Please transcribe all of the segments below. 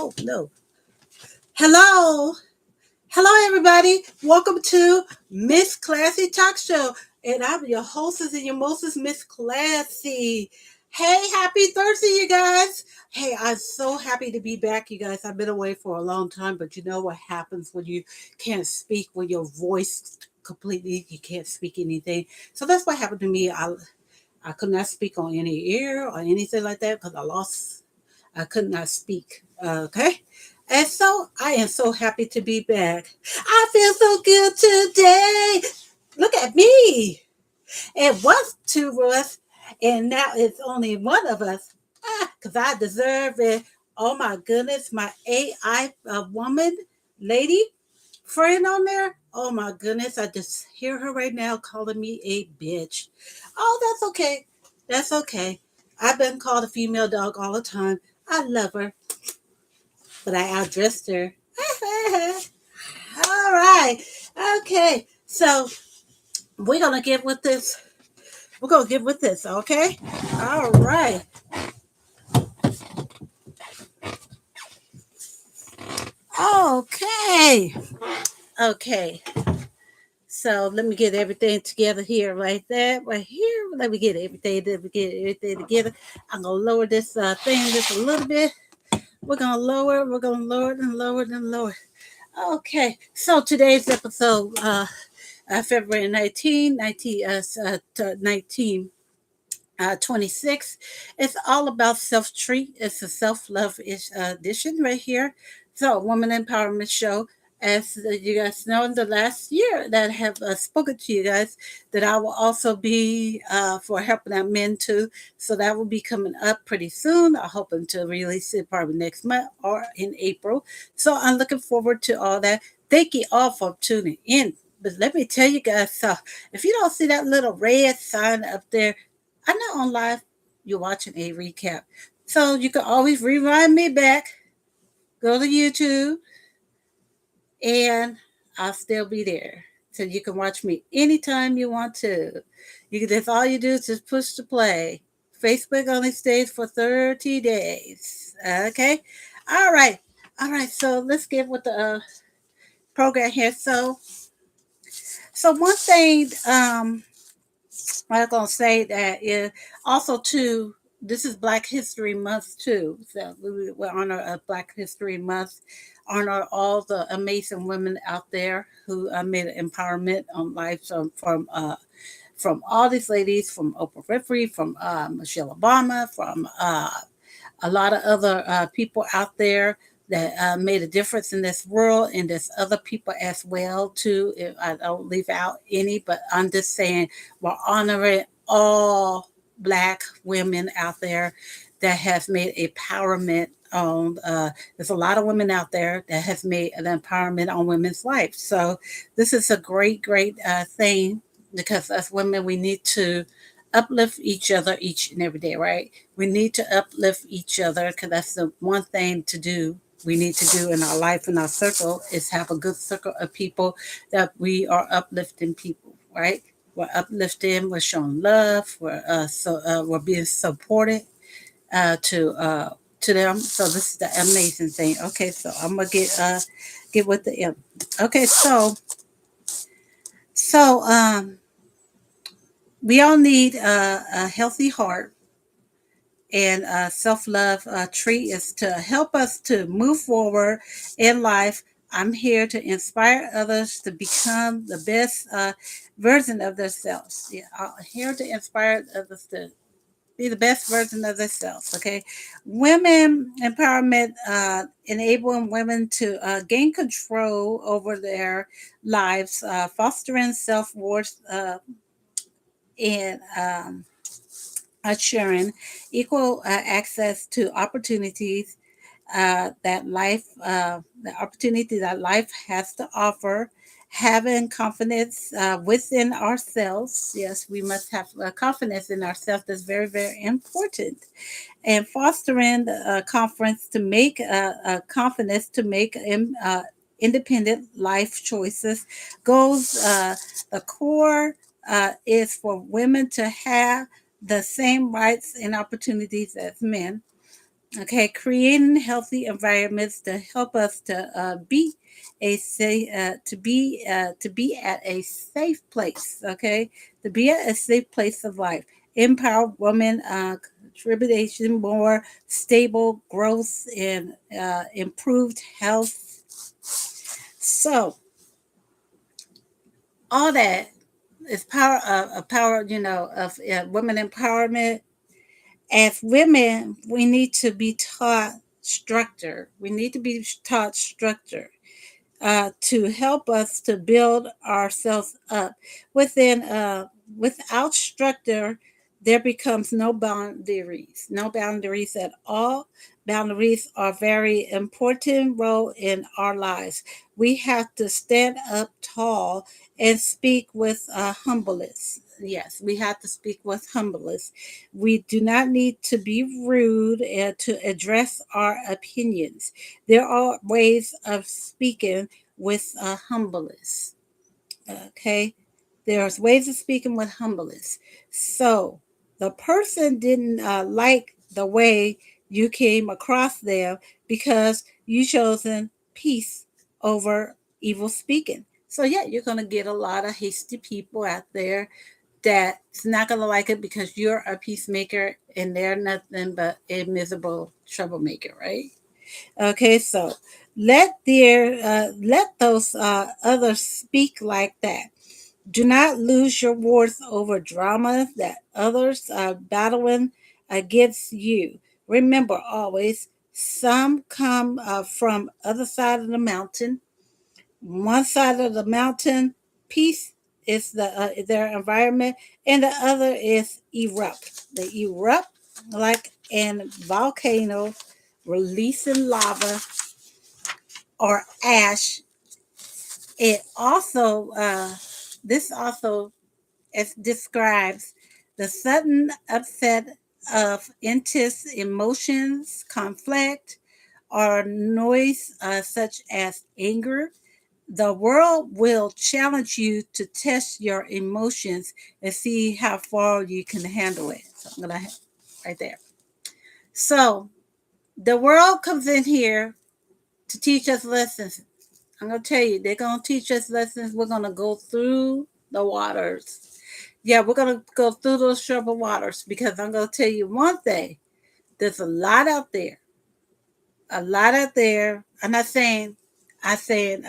Oh, no. Hello. Hello, everybody. Welcome to Miss Classy Talk Show. And I'm your hostess and your mostest, Miss Classy. Hey, happy Thursday, you guys. Hey, I'm so happy to be back, you guys. I've been away for a long time, but you know what happens when you can't speak, when your voice completely, you can't speak anything. So that's what happened to me. I could not speak on any ear or anything like that because I could not speak. Okay. And so I am so happy to be back. I feel so good today. Look at me. It was two of us, and now it's only one of us. Because I deserve it. Oh my goodness, my AI woman, lady, friend on there. Oh my goodness, I just hear her right now calling me a bitch. Oh, that's okay. That's okay. I've been called a female dog all the time. I love her, but I outdressed her. All right. Okay. So we're gonna get with this. We're gonna get with this, okay? All right. Okay. Okay. So let me get everything together here, right there, right here. Let me get everything. Let me get everything together. I'm gonna lower this thing just a little bit. We're gonna lower. We're gonna lower it and lower it and lower. Okay. So today's episode, February 19, 26. It's all about self-treat. It's a self-love edition right here. So, woman empowerment show. As you guys know, in the last year that I have spoken to you guys, that I will also be for helping out men too. So that will be coming up pretty soon. I'm hoping to release it probably next month or in April. So I'm looking forward to all that. Thank you all for tuning in. But let me tell you guys, if you don't see that little red sign up there, I know on live you're watching a recap. So you can always rewind me back, go to YouTube, and I'll still be there. So you can watch me anytime you want to. You can just all you do is just push the play. Facebook only stays for 30 days. Okay? All right. All right. So let's get with the program here. So one thing I'm gonna say that is also too. This is Black History Month too, so we honor Black History Month, honor all the amazing women out there who made an empowerment on life from all these ladies, from Oprah Winfrey, from Michelle Obama, from a lot of other people out there that made a difference in this world, and there's other people as well too. If I don't leave out any, but I'm just saying we're honoring all Black women out there that have made empowerment on. There's a lot of women out there that have made an empowerment on women's lives. So this is a great thing because as women we need to uplift each other each and every day, right? We need to uplift each other because that's the one thing to do. We need to do in our life, in our circle, is have a good circle of people that we are uplifting people, right? We're uplifting, we're showing love, we're being supported to them. So this is the amazing thing. Okay, so I'm gonna get with the M. Okay, so we all need a healthy heart, and self-love treat is to help us to move forward in life. I'm here to inspire others to become the best version of themselves. Yeah, I'm here to inspire others to be the best version of themselves. Okay, women empowerment, enabling women to gain control over their lives, fostering self-worth, and assuring equal access to opportunities the opportunity that life has to offer, having confidence within ourselves. Yes, we must have confidence in ourselves. That's very important. And fostering the conference to make confidence to make independent life choices. Goals. The core is for women to have the same rights and opportunities as men, Okay, creating healthy environments to help us be a safe to be at a safe place. Okay, to be at a safe place of life. Empower women, contribution, more stable growth, and improved health. So all that is power of power. Of women empowerment. As women, we need to be taught structure. We need to be taught structure to help us to build ourselves up. Within, without structure, there becomes no boundaries, no boundaries at all. Boundaries are very important role in our lives. We have to stand up tall and speak with humbleness. Yes, we have to speak with humbleness. We do not need to be rude to address our opinions. There are ways of speaking with humbleness. Okay, there's ways of speaking with humbleness. So the person didn't like the way you came across them because you chosen peace over evil speaking. So yeah, you're gonna get a lot of hasty people out there that's not gonna like it because you're a peacemaker and they're nothing but a miserable troublemaker, right? Okay, so let those others speak like that. Do not lose your worth over drama that others are battling against you. Remember always, some come from other side of the mountain. One side of the mountain, peace is their environment, and the other is erupt. They erupt like an volcano, releasing lava or ash. It also this also it describes the sudden upset of intense emotions, conflict, or noise such as anger. The world will challenge you to test your emotions and see how far you can handle it. So I'm gonna right there. So the world comes in here to teach us lessons. I'm gonna tell you, they're gonna teach us lessons. We're gonna go through the waters. Yeah, we're gonna go through those troubled waters because I'm gonna tell you one thing. There's a lot out there, a lot out there. I'm not saying, I'm saying,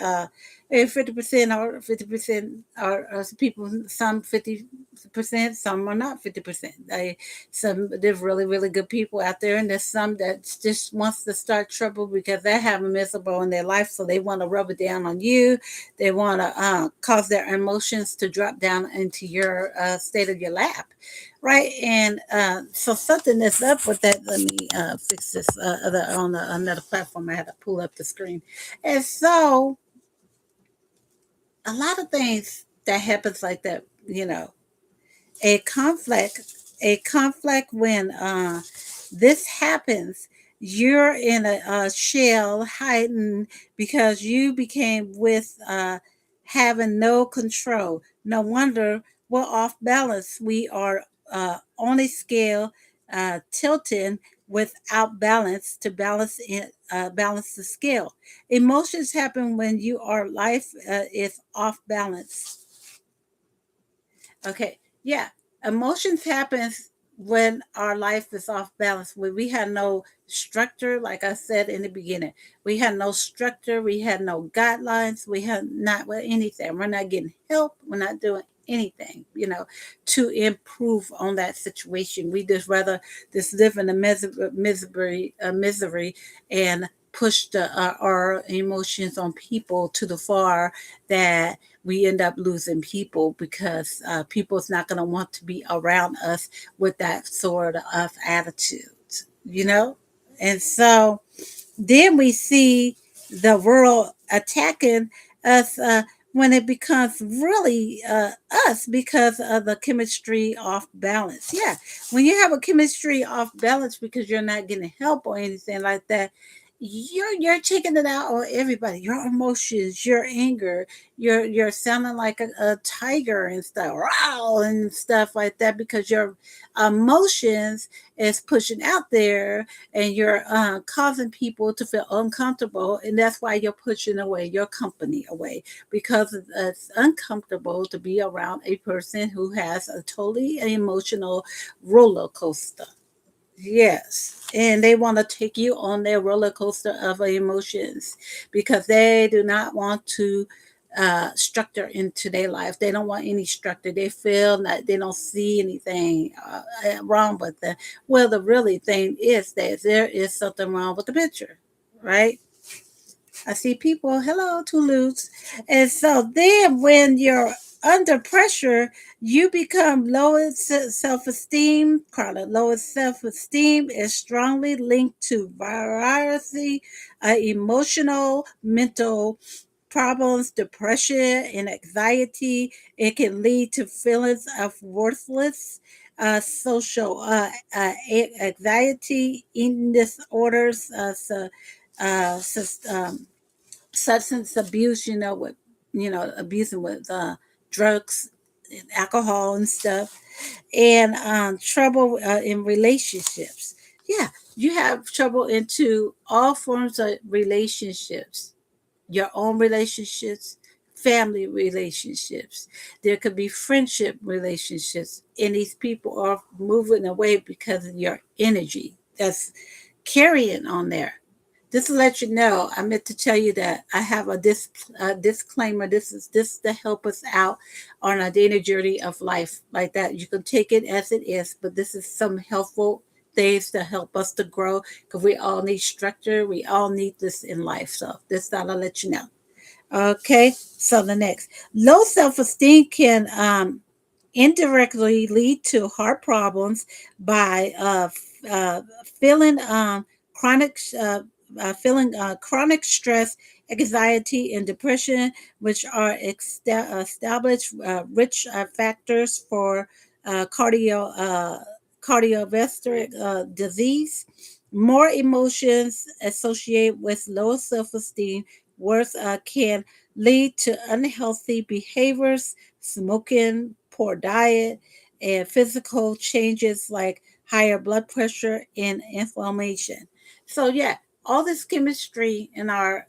50% or 50% are people. Some 50%, some are not 50%. Some there's really really good people out there, and there's some that just wants to start trouble because they have a miserable in their life, so they want to rub it down on you. They want to cause their emotions to drop down into your state of your lap, right? And so something that's up with that. Let me fix this on another platform. I had to pull up the screen, and so a lot of things that happens like that. You know, a conflict, a conflict when this happens, you're in a shell hiding because you became with having no control. No wonder we're off balance. We are on a scale tilting without balance to balance the scale. Emotions happen when you are life is off balance. Okay. Yeah. Emotions happens when our life is off balance. When we had no structure, like I said in the beginning, we had no structure, we had no guidelines, we had not with anything. We're not getting help, we're not doing anything, to improve on that situation. We just rather just live in a misery and push our emotions on people to the far that we end up losing people because people's not going to want to be around us with that sort of attitude, you know? And so then we see the world attacking us when it becomes really us because of the chemistry off balance. Yeah, when you have a chemistry off balance because you're not getting help or anything like that, you're taking it out on everybody. Your emotions, your anger, you're sounding like a tiger and stuff, wow, and stuff like that, because your emotions is pushing out there, and you're causing people to feel uncomfortable, and that's why you're pushing away your company away, because it's uncomfortable to be around a person who has a totally emotional roller coaster. Yes. And they want to take you on their roller coaster of emotions, because they do not want to structure into their life. They don't want any structure. They feel that they don't see anything wrong with them. Well, the really thing is that there is something wrong with the picture, right? I see people, hello, Toulouse. And so then when you're under pressure, you become lower self esteem. Carla, lower self esteem is strongly linked to variety, emotional, mental problems, depression, and anxiety. It can lead to feelings of worthless, social anxiety, eating disorders, uh, substance abuse, with abusing with drugs, and alcohol, and stuff, and trouble in relationships. Yeah, you have trouble into all forms of relationships, your own relationships, family relationships. There could be friendship relationships, and these people are moving away because of your energy that's carrying on there. Just to let you know, I meant to tell you that I have a disclaimer. This to help us out on a daily journey of life, like that. You can take it as it is, but this is some helpful things to help us to grow, because we all need structure. We all need this in life. So this thought I'll let you know. Okay. So the next, low self esteem can indirectly lead to heart problems by uh, feeling chronic chronic stress, anxiety, and depression, which are established rich factors for cardiovascular disease. More emotions associated with low self-esteem worth can lead to unhealthy behaviors, smoking, poor diet, and physical changes like higher blood pressure and inflammation. So yeah, all this chemistry in our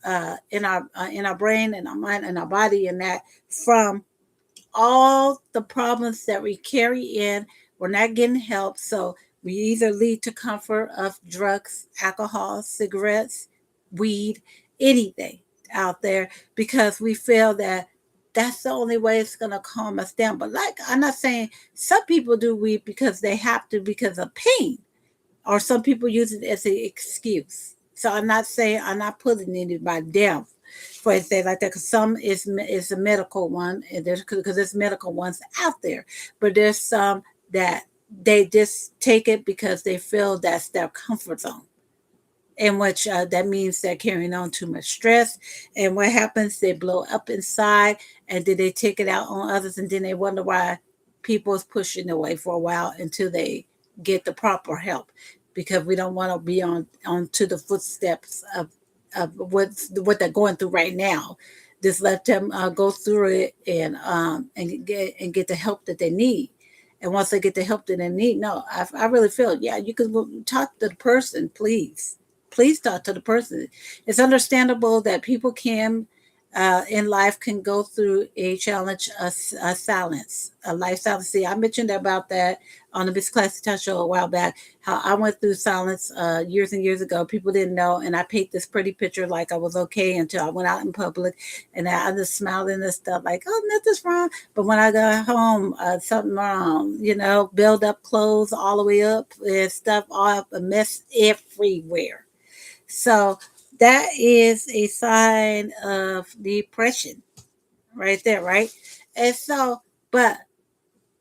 brain and our mind and our body, and that from all the problems that we carry in, we're not getting help. So we either lead to comfort of drugs, alcohol, cigarettes, weed, anything out there, because we feel that that's the only way it's going to calm us down. But like, I'm not saying some people do weed because they have to, because of pain, or some people use it as an excuse. So I'm not saying, I'm not putting anybody down for anything like that, because some is a medical one, and there's, because there's medical ones out there, but there's some that they just take it because they feel that's their comfort zone, in which that means they're carrying on too much stress. And what happens, they blow up inside, and then they take it out on others, and then they wonder why people is pushing away for a while until they get the proper help, because we don't want to be on to the footsteps of what they're going through right now. Just let them go through it, and get the help that they need. And once they get the help that they need, no, I really feel, yeah, you can talk to the person, please. Please talk to the person. It's understandable that people can, in life, can go through a challenge, a silence, a life silence. See, I mentioned about that on the Miss Classy Touch show a while back, how I went through silence years and years ago. People didn't know, and I paint this pretty picture like I was okay until I went out in public, and I just smiled and stuff like, oh, nothing's wrong. But when I got home, something wrong, build up clothes all the way up and stuff, all up, a mess everywhere. So that is a sign of depression right there, right? And so, but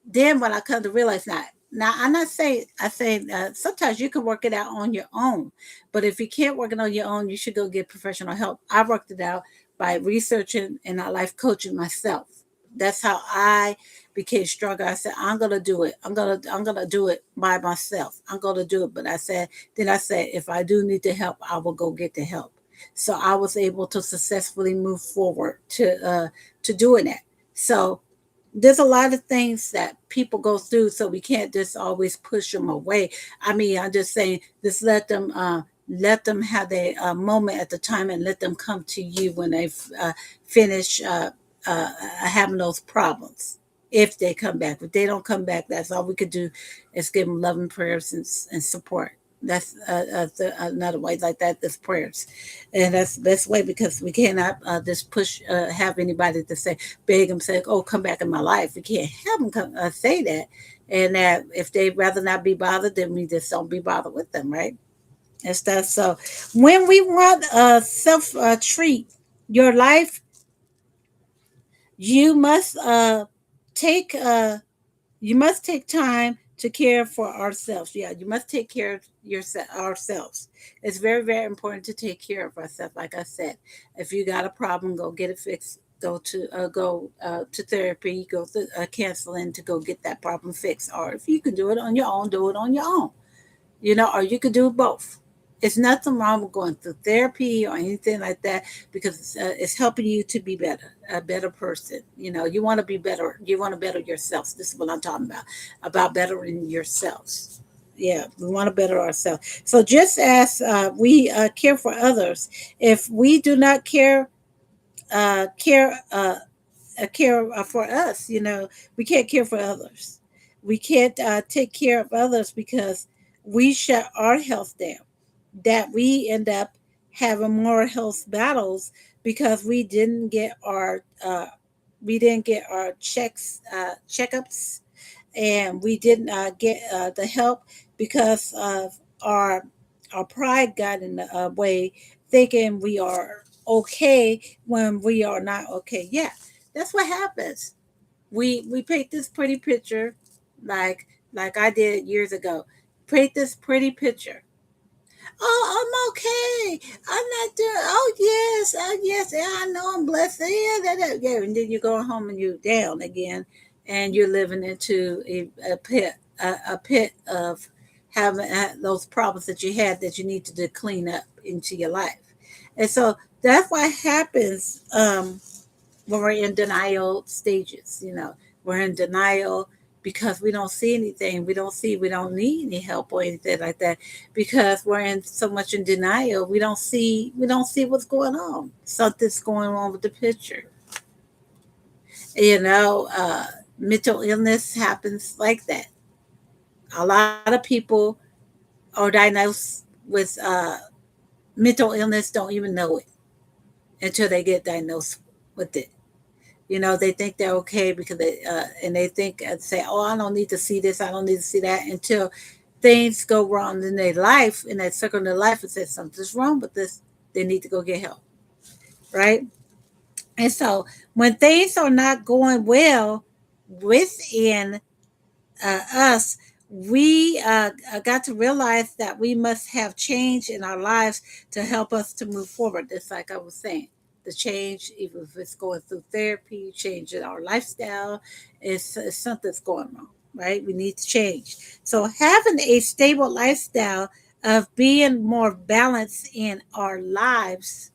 then when I come to realize, now I'm not saying, I say sometimes you can work it out on your own, but if you can't work it on your own, you should go get professional help. I worked it out by researching and I life coaching myself. That's how I became stronger. I said, I'm gonna do it. I'm gonna do it by myself. I'm gonna do it. But I said, if I do need the help, I will go get the help. So I was able to successfully move forward to doing that. So there's a lot of things that people go through, so we can't just always push them away. I mean, I'm just saying, just let them have their moment at the time, and let them come to you when they finish having those problems. If they come back, if they don't come back, that's all we could do, is give them loving prayers and support. That's another way like that. Is prayers, and that's the best way, because we cannot just push have anybody to say, beg them, say, oh, come back in my life. We can't have them come, say that, and that if they rather not be bothered, then we just don't be bothered with them, right? And stuff. So when we want self treat your life, you must take you must take time to care for ourselves. Yeah, you must take care of yourself ourselves. It's very, very important to take care of ourselves. Like I said, if you got a problem, go get it fixed. Go to therapy. Go to counseling to go get that problem fixed. Or if you can do it on your own, do it on your own. Or you could do both. It's nothing wrong with going through therapy or anything like that, because it's helping you to be better, a better person. You want to be better. You want to better yourselves. This is what I'm talking about bettering yourselves. Yeah, we want to better ourselves. So just as we care for others, if we do not care for us. We can't care for others. We can't take care of others because we shut our health down. That we end up having more health battles because we didn't get our checkups, and we didn't get the help because of our our pride got in the way, thinking we are okay when we are not okay. Yeah, that's what happens. We paint this pretty picture, like I did years ago. Paint this pretty picture. Oh, I'm okay. I'm not doing. Oh yes, yeah, I know I'm blessed. Yeah, yeah. And then you go home and you're down again, and you're living into a pit, a pit of having those problems that you had that you need to clean up into your life. And so that's what happens when we're in denial stages. We're in denial because we don't see anything. We don't need any help or anything like that, because we're in so much in denial. We don't see what's going on. Something's going on with the picture. You know, uh, Mental illness happens like that. A lot of people are diagnosed with mental illness, don't even know it until they get diagnosed with it. They think they're okay because they think and say, oh, I don't need to see this, I don't need to see that, until things go wrong in their life, in that circle in their life, and say something's wrong with this. They need to go get help, right? And so when things are not going well within us, we got to realize that we must have change in our lives to help us to move forward. Just like I was saying, the change, even if it's going through therapy, change in our lifestyle, is something's going wrong, right? We need to change. So having a stable lifestyle of being more balanced in our lives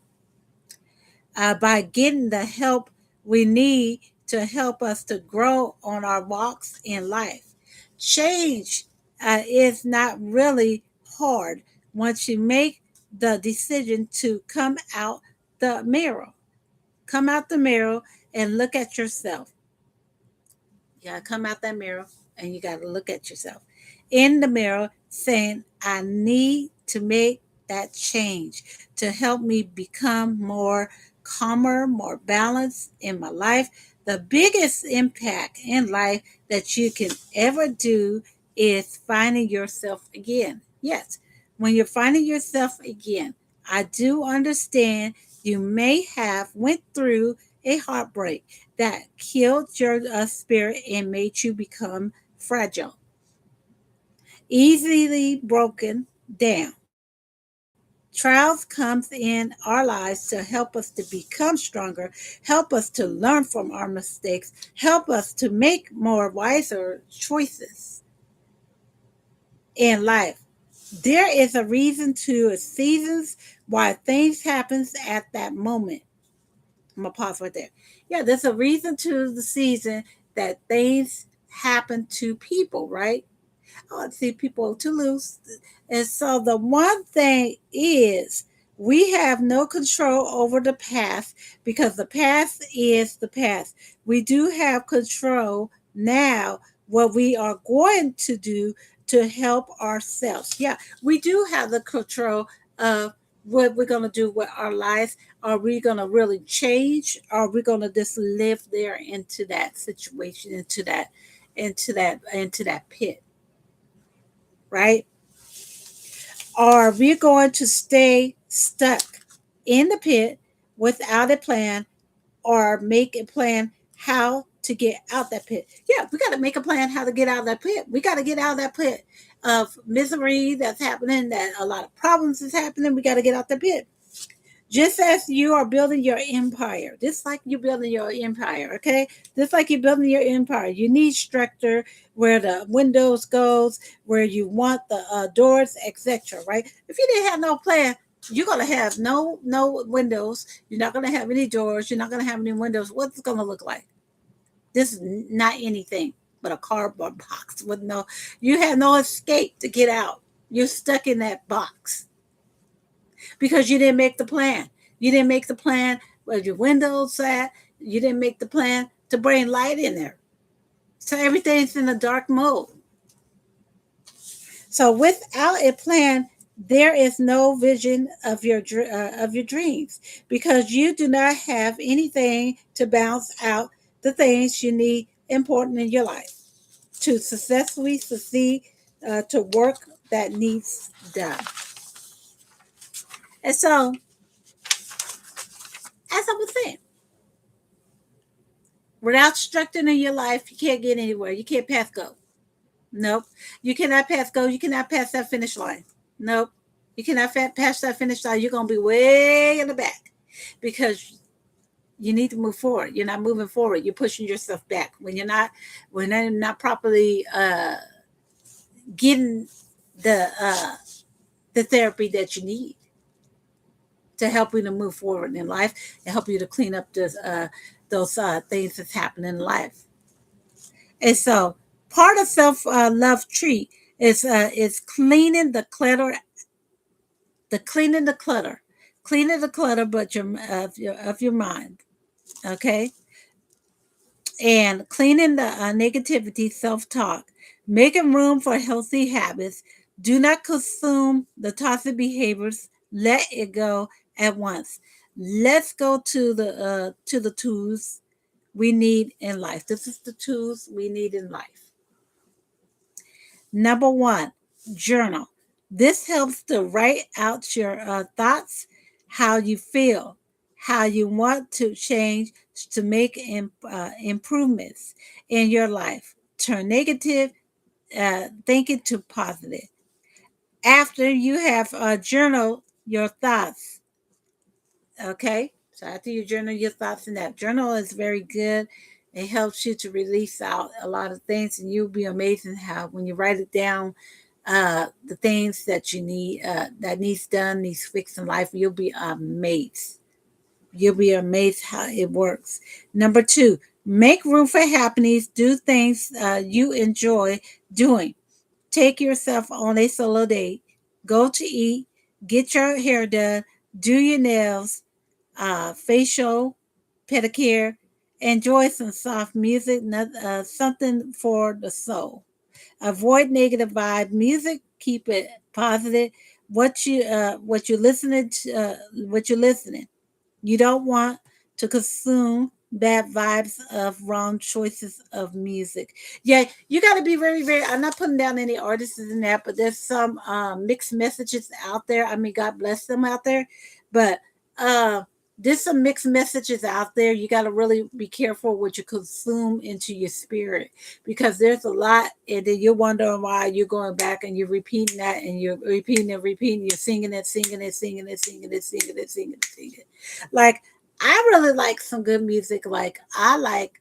by getting the help we need to help us to grow on our walks in life. Change is not really hard once you make the decision to come out the mirror. Come out the mirror and look at yourself. You gotta come out that mirror and you gotta look at yourself in the mirror, saying, I need to make that change to help me become more calmer, more balanced in my life. The biggest impact in life that you can ever do is finding yourself again. Yes, when you're finding yourself again, I do understand you may have went through a heartbreak that killed your spirit and made you become fragile, easily broken down. Trials comes in our lives to help us to become stronger, help us to learn from our mistakes, help us to make more wiser choices in life. There is a reason to seasons why things happens at that moment. I'm gonna pause right there. Yeah, there's a reason to the season that things happen to people, right? I see people too loose. And so the one thing is we have no control over the past because the past is the past. We do have control now what we are going to do to help ourselves. Yeah, we do have the control of what we're going to do with our lives. Are we going to really change? Or are we going to just live there into that situation, into that pit, right? Or we're going to stay stuck in the pit without a plan or make a plan how to get out that pit. Yeah, we got to make a plan how to get out of that pit. We got to get out of that pit of misery that's happening, that a lot of problems is happening. We got to get out the pit. Just as you are building your empire, just like you're building your empire, okay? Just like you're building your empire, you need structure where the windows goes, where you want the doors, etc. Right? If you didn't have no plan, you're gonna have no windows. You're not gonna have any doors. You're not gonna have any windows. What's it gonna look like? This is not anything but a cardboard box with no. You have no escape to get out. You're stuck in that box because you didn't make the plan. You didn't make the plan where your windows at. You didn't make the plan to bring light in there. So everything's in a dark mode. So without a plan, there is no vision of your dreams because you do not have anything to balance out the things you need important in your life to successfully succeed to work that needs done. And so, as I was saying, without structure in your life, you can't get anywhere. You can't pass go. Nope. You cannot pass go. You cannot pass that finish line. Nope. You cannot pass that finish line. You're going to be way in the back because you need to move forward. You're not moving forward. You're pushing yourself back when they're not properly getting the therapy that you need to help you to move forward in life and help you to clean up those things that's happening in life. And so part of self love tree is cleaning the clutter, but your mind, okay, and cleaning the negativity, self talk, making room for healthy habits. Do not consume the toxic behaviors. Let it go at once. Let's go to the tools we need in life. This is the tools we need in life. Number one, journal. This helps to write out your thoughts, how you feel, how you want to change to make improvements in your life. Turn negative thinking to positive. After you have journal your thoughts, okay? So after you journal your thoughts in that journal is very good. It helps you to release out a lot of things, and you'll be amazing how when you write it down, the things that you need that needs done, needs fixed in life, you'll be amazed. You'll be amazed how it works. Number two, make room for happiness. Do things you enjoy doing. Take yourself on a solo date. Go to eat. Get your hair done. Do your nails. Facial, pedicure. Enjoy some soft music. Something for the soul. Avoid negative vibe music. Keep it positive. What you listening to, what you're listening. You don't want to consume bad vibes of wrong choices of music. Yeah, you got to be very, very. I'm not putting down any artists in that, but there's some mixed messages out there. I mean, God bless them out there, but there's some mixed messages out there. You got to really be careful what you consume into your spirit, because there's a lot, and then you're wondering why you're going back and you're repeating that, and you're repeating it, repeating, you're singing it, singing it, singing it, singing it, singing it, singing it, singing it. Like, I really like some good music. Like, I like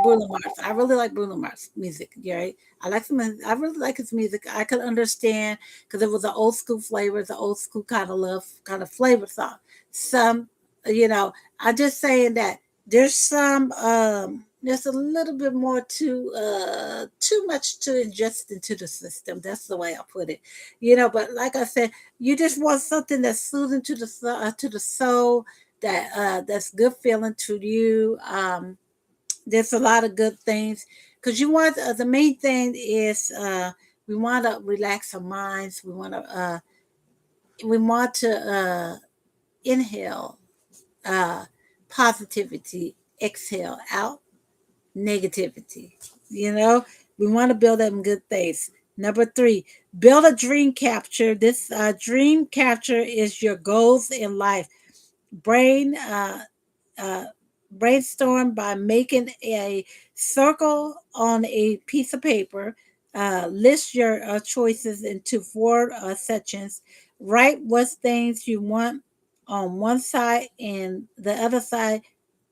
Bruno Mars. I really like Bruno Mars music. Yeah, right? I like some. I really like his music. I could understand because it was an old school flavor, it's an old school kind of love, kind of flavor song. Some, you know, I'm just saying that there's some. There's a little bit more too much to ingest into the system. That's the way I put it. But like I said, you just want something that's soothing to the soul, that's good feeling to you. There's a lot of good things, because you want, the main thing is, we want to relax our minds. We want to inhale uh, positivity, exhale out negativity. You know, we want to build them good things. Number three, build a dream capture. This dream capture is your goals in life. Brain uh, brainstorm by making a circle on a piece of paper. List your choices into four sections. Write what things you want on one side, and the other side,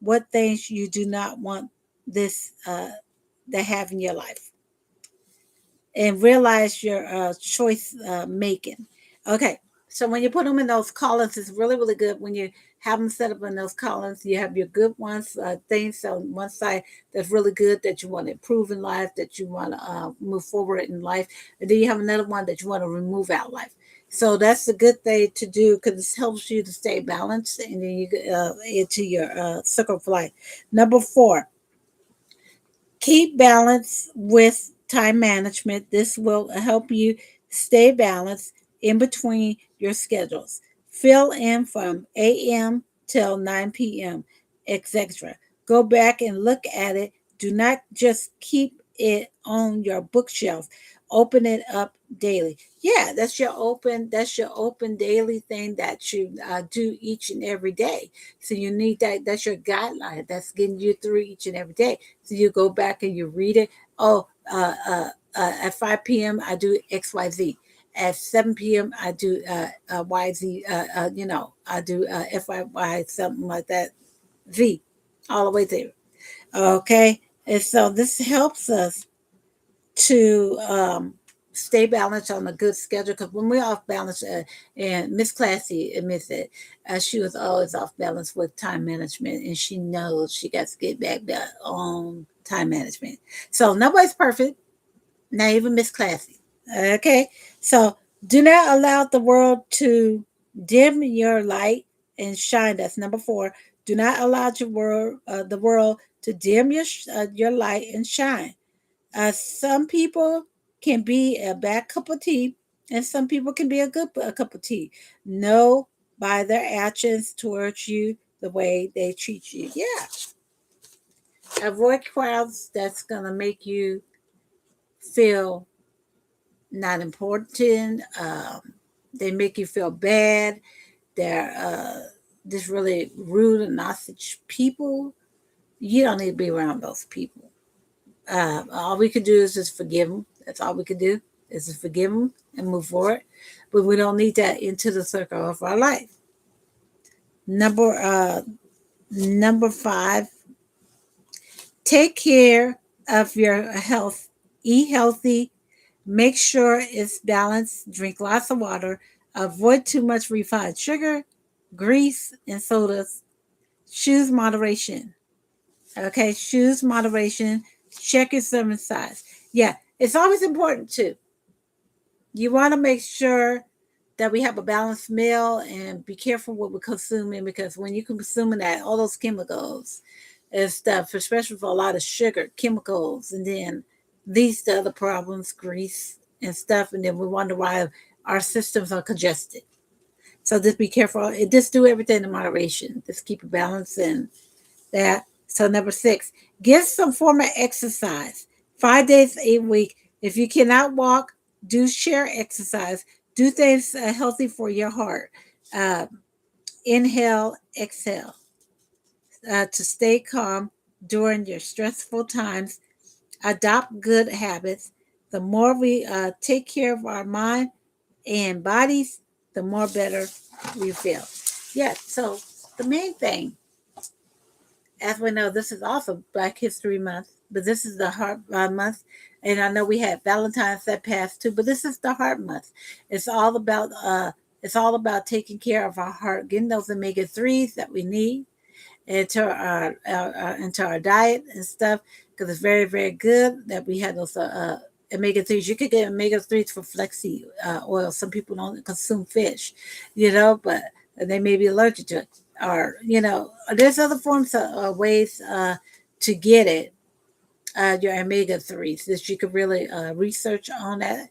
what things you do not want this to have in your life, and realize your choice making. Okay, so when you put them in those columns, it's really, really good. When you have them set up in those columns, you have your good ones, things on one side that's really good, that you want to improve in life, that you want to move forward in life. And then you have another one that you want to remove out life. So that's a good thing to do, because it helps you to stay balanced, and then you get into your circle of life. Number four, keep balance with time management. This will help you stay balanced in between your schedules. Fill in from AM till 9 p.m., etc. Go back and look at it. Do not just keep it on your bookshelf. Open it up daily. Yeah, that's your open daily thing that you do each and every day. So you need that. That's your guideline. That's getting you through each and every day. So you go back and you read it. Oh, at 5 p.m. I do XYZ. At 7 p.m. I do YZ. I do FYY, something like that. Z, all the way there. Okay, and so this helps us to stay balanced on a good schedule. Because when we're off balance, and Miss Classy admits it, she was always off balance with time management, and she knows she got to get back on time management. So nobody's perfect, not even Miss Classy. Okay, so do not allow the world to dim your light and shine. That's number four. Do not allow the world to dim your light and shine. Some people can be a bad cup of tea, and some people can be a cup of tea. Know by their actions towards you the way they treat you. Yeah. Avoid crowds that's going to make you feel not important. They make you feel bad. They're just really rude and nasty people. You don't need to be around those people. All we could do is just forgive them. That's all we could do, is to forgive them and move forward. But we don't need that into the circle of our life. Number number five, take care of your health. Eat healthy. Make sure it's balanced. Drink lots of water. Avoid too much refined sugar, grease, and sodas. Choose moderation. Okay, choose moderation. Check your serving size. Yeah, it's always important too. You want to make sure that we have a balanced meal, and be careful what we're consuming, because when you're consuming that, all those chemicals and stuff, especially for a lot of sugar, chemicals, and then leads to other problems, grease and stuff, and then we wonder why our systems are congested. So just be careful and just do everything in moderation. Just keep a balance in that. So number six, get some form of exercise. 5 days a week. If you cannot walk, do share exercise. Do things healthy for your heart. Uh, Inhale, exhale. To stay calm during your stressful times, adopt good habits. The more we take care of our mind and bodies, the more better we feel. Yeah, so the main thing, as we know, this is also Black History Month, but this is the Heart Month. And I know we had Valentine's that passed too, but this is the Heart Month. It's all about it's all about taking care of our heart, getting those omega 3s that we need into our diet and stuff, because it's very very good that we have those omega 3s. You could get omega 3s for flexi oil. Some people don't consume fish, but they may be allergic to it, or there's other forms of ways to get it. Your omega 3s that you could really research on that,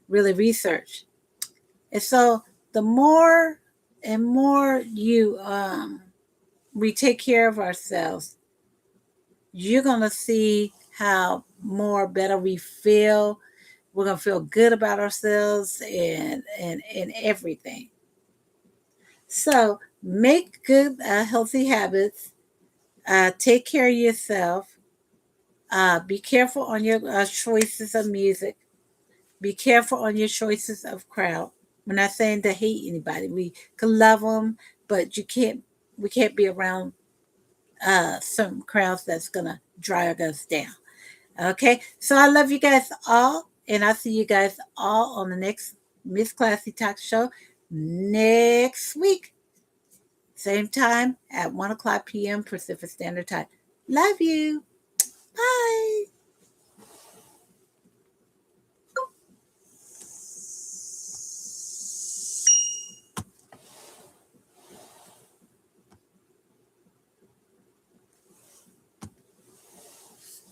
really research. And so the more and more we take care of ourselves, you're going to see how more better we feel. We're going to feel good about ourselves and everything. So make good, healthy habits. Take care of yourself. Be careful on your choices of music. Be careful on your choices of crowd. We're not saying to hate anybody. We can love them, but you can't. We can't be around certain crowds that's gonna drag us down. Okay, so I love you guys all, and I'll see you guys all on the next Miss Classy Talk Show next week, same time at 1 o'clock p.m. Pacific Standard Time. Love you.